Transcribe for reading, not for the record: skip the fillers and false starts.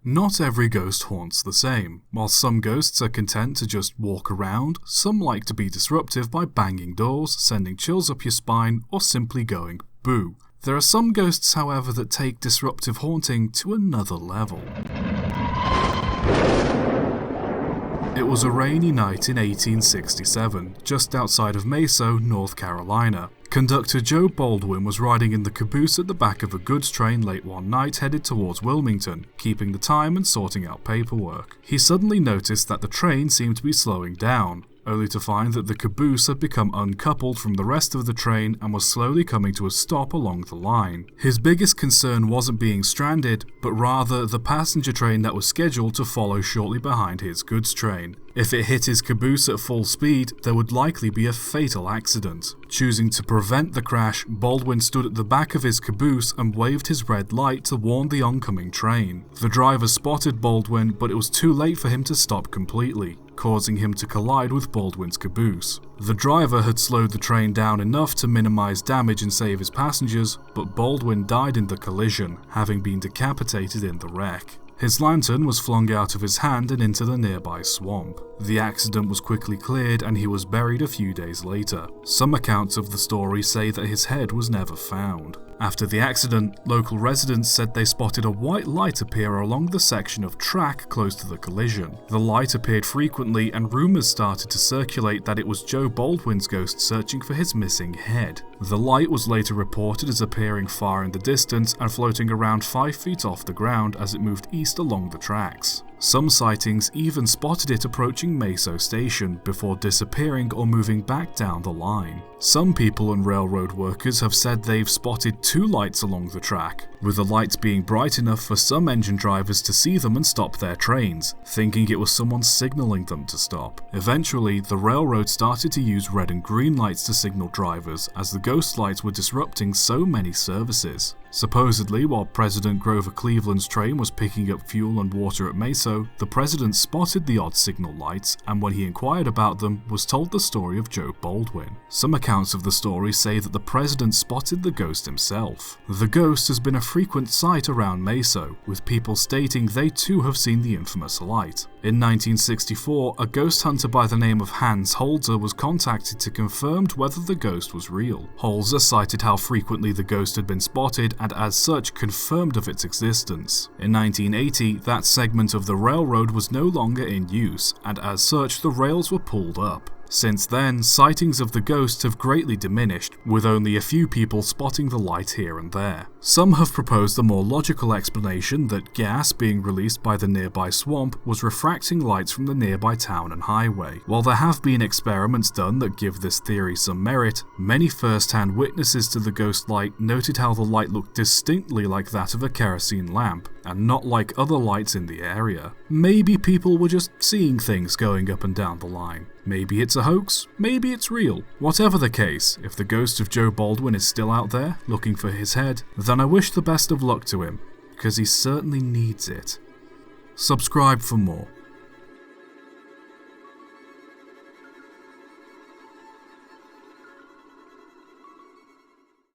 Not every ghost haunts the same. While some ghosts are content to just walk around, some like to be disruptive by banging doors, sending chills up your spine, or simply going boo. There are some ghosts, however, that take disruptive haunting to another level. It was a rainy night in 1867, just outside of Mesa, North Carolina. Conductor Joe Baldwin was riding in the caboose at the back of a goods train late one night headed towards Wilmington, keeping the time and sorting out paperwork. He suddenly noticed that the train seemed to be slowing down, only to find that the caboose had become uncoupled from the rest of the train and was slowly coming to a stop along the line. His biggest concern wasn't being stranded, but rather the passenger train that was scheduled to follow shortly behind his goods train. If it hit his caboose at full speed, there would likely be a fatal accident. Choosing to prevent the crash, Baldwin stood at the back of his caboose and waved his red light to warn the oncoming train. The driver spotted Baldwin, but it was too late for him to stop completely, causing him to collide with Baldwin's caboose. The driver had slowed the train down enough to minimize damage and save his passengers, but Baldwin died in the collision, having been decapitated in the wreck. His lantern was flung out of his hand and into the nearby swamp. The accident was quickly cleared and he was buried a few days later. Some accounts of the story say that his head was never found. After the accident, local residents said they spotted a white light appear along the section of track close to the collision. The light appeared frequently and rumors started to circulate that it was Joe Baldwin's ghost searching for his missing head. The light was later reported as appearing far in the distance and floating around 5 feet off the ground as it moved east along the tracks. Some sightings even spotted it approaching Mesa Station before disappearing or moving back down the line. Some people and railroad workers have said they've spotted 2 lights along the track, with the lights being bright enough for some engine drivers to see them and stop their trains, thinking it was someone signaling them to stop. Eventually, the railroad started to use red and green lights to signal drivers, as the ghost lights were disrupting so many services. Supposedly, while President Grover Cleveland's train was picking up fuel and water at Mesa, the president spotted the odd signal lights, and when he inquired about them, was told the story of Joe Baldwin. Some accounts of the story say that the president spotted the ghost himself. The ghost has been a frequent sight around Mesa, with people stating they too have seen the infamous light. In 1964, a ghost hunter by the name of Hans Holzer was contacted to confirm whether the ghost was real. Holzer cited how frequently the ghost had been spotted and as such confirmed of its existence. In 1980, that segment of the railroad was no longer in use, and as such the rails were pulled up. Since then, sightings of the ghost have greatly diminished, with only a few people spotting the light here and there. Some have proposed the more logical explanation that gas being released by the nearby swamp was refracting lights from the nearby town and highway. While there have been experiments done that give this theory some merit, many first-hand witnesses to the ghost light noted how the light looked distinctly like that of a kerosene lamp, and not like other lights in the area. Maybe people were just seeing things going up and down the line. Maybe it's a hoax, maybe it's real. Whatever the case, if the ghost of Joe Baldwin is still out there, looking for his head, then I wish the best of luck to him, because he certainly needs it. Subscribe for more.